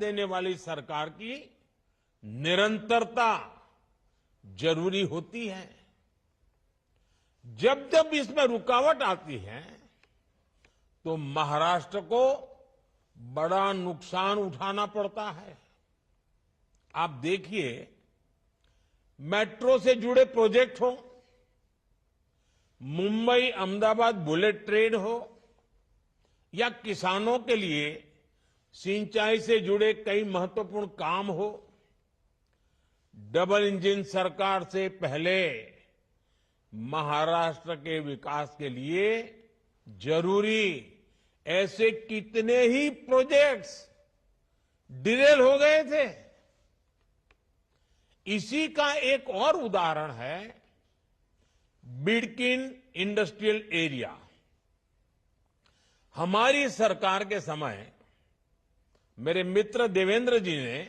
देने वाली सरकार की निरंतरता जरूरी होती है। जब जब इसमें रुकावट आती है तो महाराष्ट्र को बड़ा नुकसान उठाना पड़ता है। आप देखिए, मेट्रो से जुड़े प्रोजेक्ट हो, मुंबई अहमदाबाद बुलेट ट्रेन हो, या किसानों के लिए सिंचाई से जुड़े कई महत्वपूर्ण काम हो, डबल इंजन सरकार से पहले महाराष्ट्र के विकास के लिए जरूरी ऐसे कितने ही प्रोजेक्ट्स डिलेल हो गए थे। इसी का एक और उदाहरण है बिडकिन इंडस्ट्रियल एरिया। हमारी सरकार के समय मेरे मित्र देवेंद्र जी ने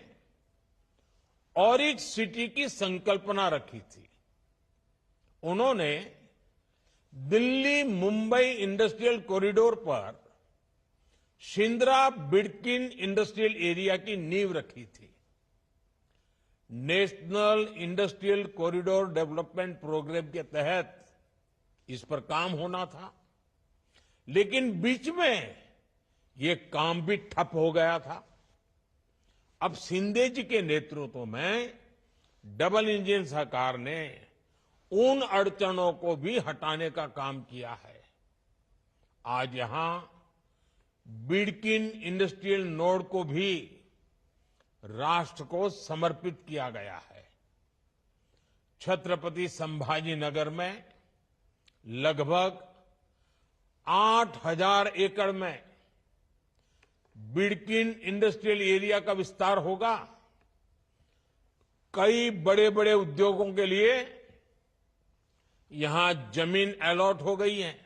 ऑरिक सिटी की संकल्पना रखी थी। उन्होंने दिल्ली मुंबई इंडस्ट्रियल कॉरिडोर पर शिंद्रा बिडकिन इंडस्ट्रियल एरिया की नींव रखी थी। National industrial corridor development programme के तहत इस पर काम होना था, लेकिन बीच में ये काम भी ठप हो गया था। अब शिंदे जी के नेतृत्व में डबल इंजन सरकार ने उन अड़चनों को भी हटाने का काम किया है। आज यहां बिडकिन इंडस्ट्रियल नोड को भी राष्ट्र को समर्पित किया गया है। छत्रपति संभाजी नगर में लगभग 8,000 एकड़ में बिडकिन इंडस्ट्रियल एरिया का विस्तार होगा। कई बड़े बड़े उद्योगों के लिए यहां जमीन अलॉट हो गई है।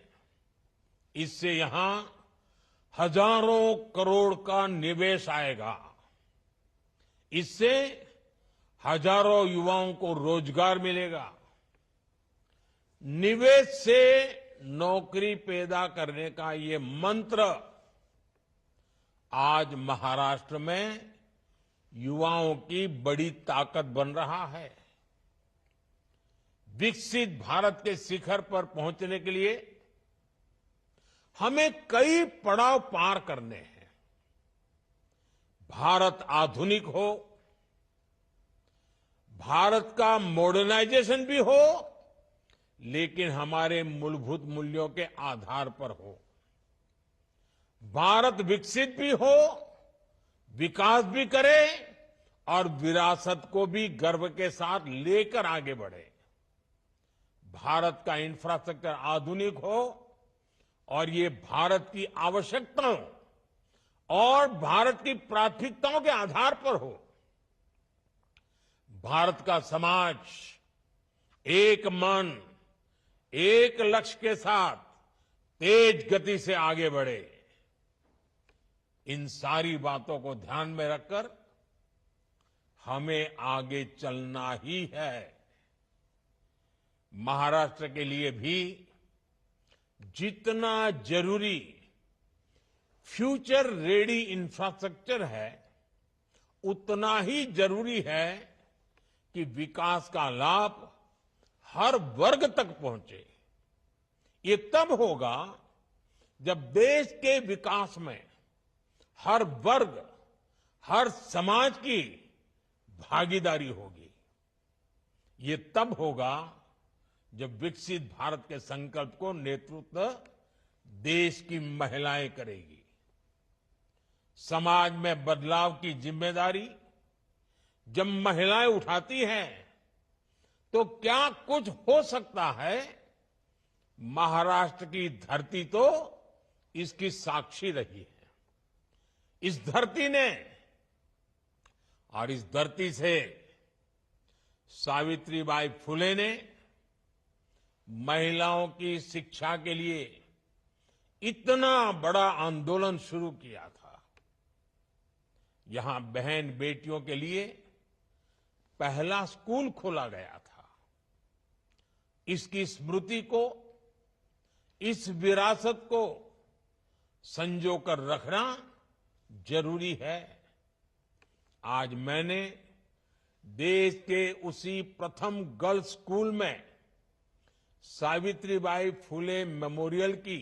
इससे यहां हजारों करोड़ का निवेश आएगा। इससे हजारों युवाओं को रोजगार मिलेगा। निवेश से नौकरी पैदा करने का ये मंत्र आज महाराष्ट्र में युवाओं की बड़ी ताकत बन रहा है। विकसित भारत के शिखर पर पहुंचने के लिए हमें कई पड़ाव पार करने हैं। भारत आधुनिक हो, भारत का मॉडर्नाइजेशन भी हो, लेकिन हमारे मूलभूत मूल्यों के आधार पर हो। भारत विकसित भी हो, विकास भी करे और विरासत को भी गर्व के साथ लेकर आगे बढ़े। भारत का इंफ्रास्ट्रक्चर आधुनिक हो और ये भारत की आवश्यकताओं और भारत की प्राथमिकताओं के आधार पर हो। भारत का समाज एक मन, एक लक्ष्य के साथ तेज गति से आगे बढ़े। इन सारी बातों को ध्यान में रखकर हमें आगे चलना ही है। महाराष्ट्र के लिए भी जितना जरूरी फ्यूचर रेडी इंफ्रास्ट्रक्चर है, उतना ही जरूरी है कि विकास का लाभ हर वर्ग तक पहुंचे। ये तब होगा जब देश के विकास में हर वर्ग, हर समाज की भागीदारी होगी। ये तब होगा जब विकसित भारत के संकल्प को नेतृत्व देश की महिलाएं करेगी। समाज में बदलाव की जिम्मेदारी जब महिलाएं उठाती हैं तो क्या कुछ हो सकता है। महाराष्ट्र की धरती तो इसकी साक्षी रही है। इस धरती ने और इस धरती से सावित्रीबाई फुले ने महिलाओं की शिक्षा के लिए इतना बड़ा आंदोलन शुरू किया था। यहां बहन बेटियों के लिए पहला स्कूल खोला गया था। इसकी स्मृति को, इस विरासत को संजो कर रखना जरूरी है। आज मैंने देश के उसी प्रथम गर्ल्स स्कूल में सावित्रीबाई फुले मेमोरियल की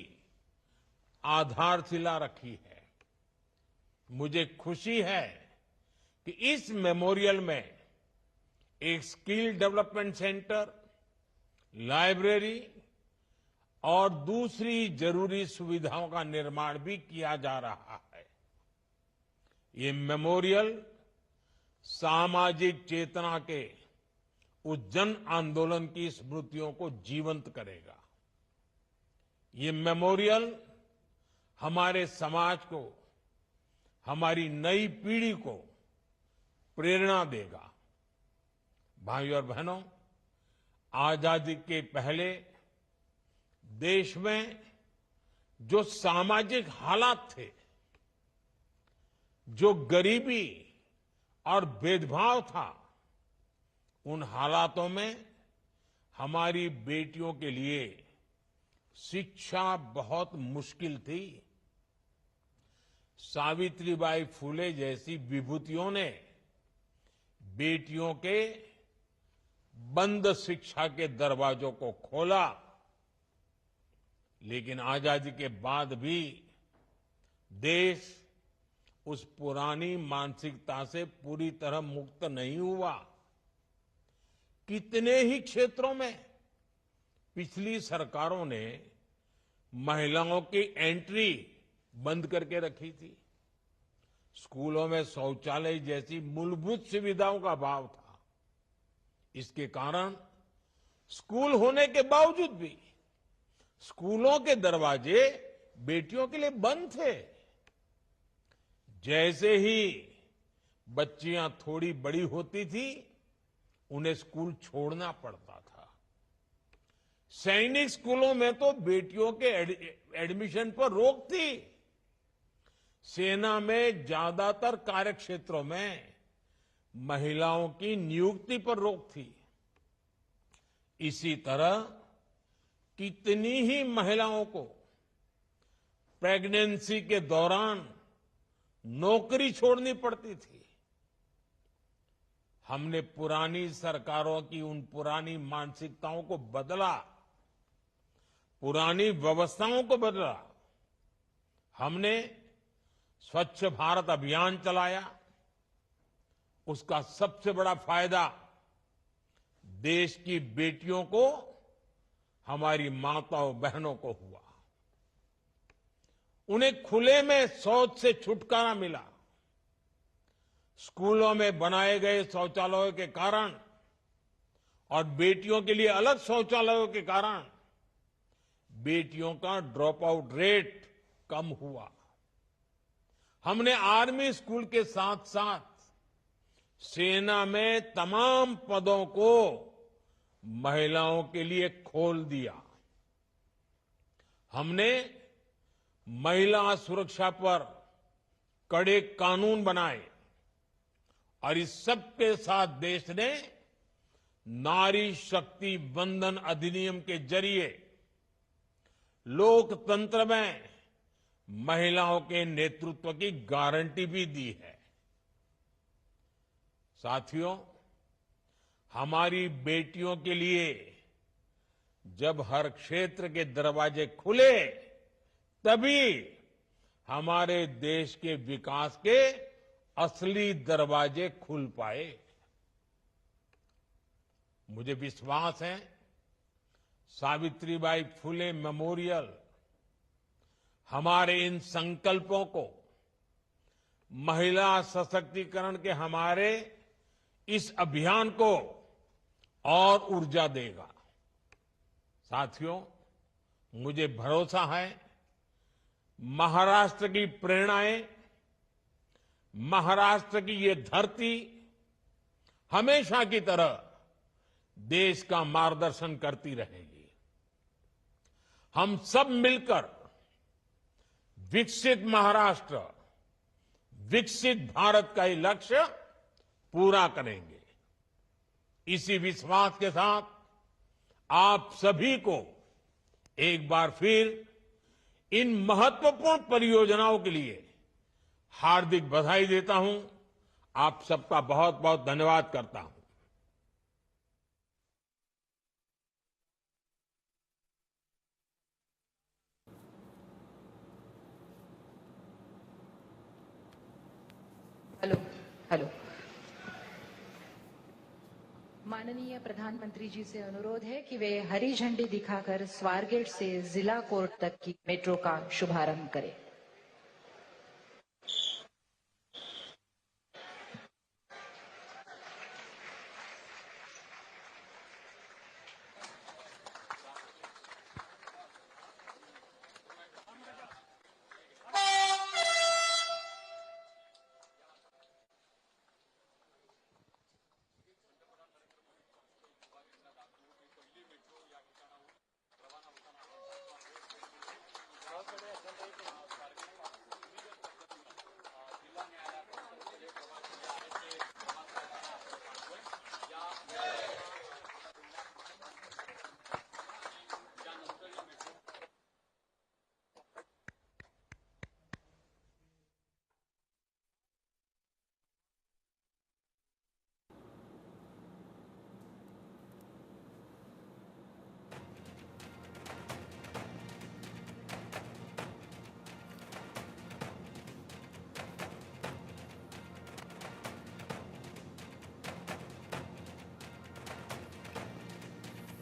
आधारशिला रखी है। मुझे खुशी है कि इस मेमोरियल में एक स्किल डेवलपमेंट सेंटर, लाइब्रेरी और दूसरी जरूरी सुविधाओं का निर्माण भी किया जा रहा है। ये मेमोरियल सामाजिक चेतना के उस जन आंदोलन की स्मृतियों को जीवंत करेगा। ये मेमोरियल हमारे समाज को, हमारी नई पीढ़ी को प्रेरणा देगा। भाइयों और बहनों, आजादी के पहले देश में जो सामाजिक हालात थे, जो गरीबी और भेदभाव था, उन हालातों में हमारी बेटियों के लिए शिक्षा बहुत मुश्किल थी। सावित्रीबाई फुले जैसी विभूतियों ने बेटियों के बंद शिक्षा के दरवाजों को खोला, लेकिन आजादी के बाद भी देश उस पुरानी मानसिकता से पूरी तरह मुक्त नहीं हुआ। कितने ही क्षेत्रों में पिछली सरकारों ने महिलाओं की एंट्री बंद करके रखी थी। स्कूलों में शौचालय जैसी मूलभूत सुविधाओं का अभाव था। इसके कारण स्कूल होने के बावजूद भी स्कूलों के दरवाजे बेटियों के लिए बंद थे। जैसे ही बच्चियां थोड़ी बड़ी होती थी, उन्हें स्कूल छोड़ना पड़ता था। सैनिक स्कूलों में तो बेटियों के एडमिशन पर रोक थी। सेना में ज्यादातर कार्यक्षेत्रों में महिलाओं की नियुक्ति पर रोक थी। इसी तरह कितनी ही महिलाओं को प्रेगनेंसी के दौरान नौकरी छोड़नी पड़ती थी। हमने पुरानी सरकारों की उन पुरानी मानसिकताओं को बदला, पुरानी व्यवस्थाओं को बदला। हमने स्वच्छ भारत अभियान चलाया। उसका सबसे बड़ा फायदा देश की बेटियों को, हमारी माताओं बहनों को हुआ। उन्हें खुले में शौच से छुटकारा मिला। स्कूलों में बनाए गए शौचालयों के कारण और बेटियों के लिए अलग शौचालयों के कारण बेटियों का ड्रॉप आउट रेट कम हुआ। हमने आर्मी स्कूल के साथ साथ सेना में तमाम पदों को महिलाओं के लिए खोल दिया। हमने महिला सुरक्षा पर कड़े कानून बनाए और इस सब के साथ देश ने नारी शक्ति वंदन अधिनियम के जरिए लोकतंत्र में महिलाओं के नेतृत्व की गारंटी भी दी है। साथियों, हमारी बेटियों के लिए जब हर क्षेत्र के दरवाजे खुले, तभी हमारे देश के विकास के असली दरवाजे खुल पाए। मुझे विश्वास है सावित्रीबाई फुले मेमोरियल हमारे इन संकल्पों को, महिला सशक्तिकरण के हमारे इस अभियान को और ऊर्जा देगा। साथियों, मुझे भरोसा है महाराष्ट्र की प्रेरणाएं, महाराष्ट्र की ये धरती हमेशा की तरह देश का मार्गदर्शन करती रहेगी। हम सब मिलकर विकसित महाराष्ट्र, विकसित भारत का ये लक्ष्य पूरा करेंगे। इसी विश्वास के साथ आप सभी को एक बार फिर इन महत्वपूर्ण परियोजनाओं के लिए हार्दिक बधाई देता हूं। आप सबका बहुत बहुत धन्यवाद करता हूं। Hello hello. माननीय प्रधानमंत्री जी से अनुरोध है कि वे हरी झंडी दिखाकर स्वारगेट से जिला कोर्ट तक की मेट्रो का शुभारंभ करें।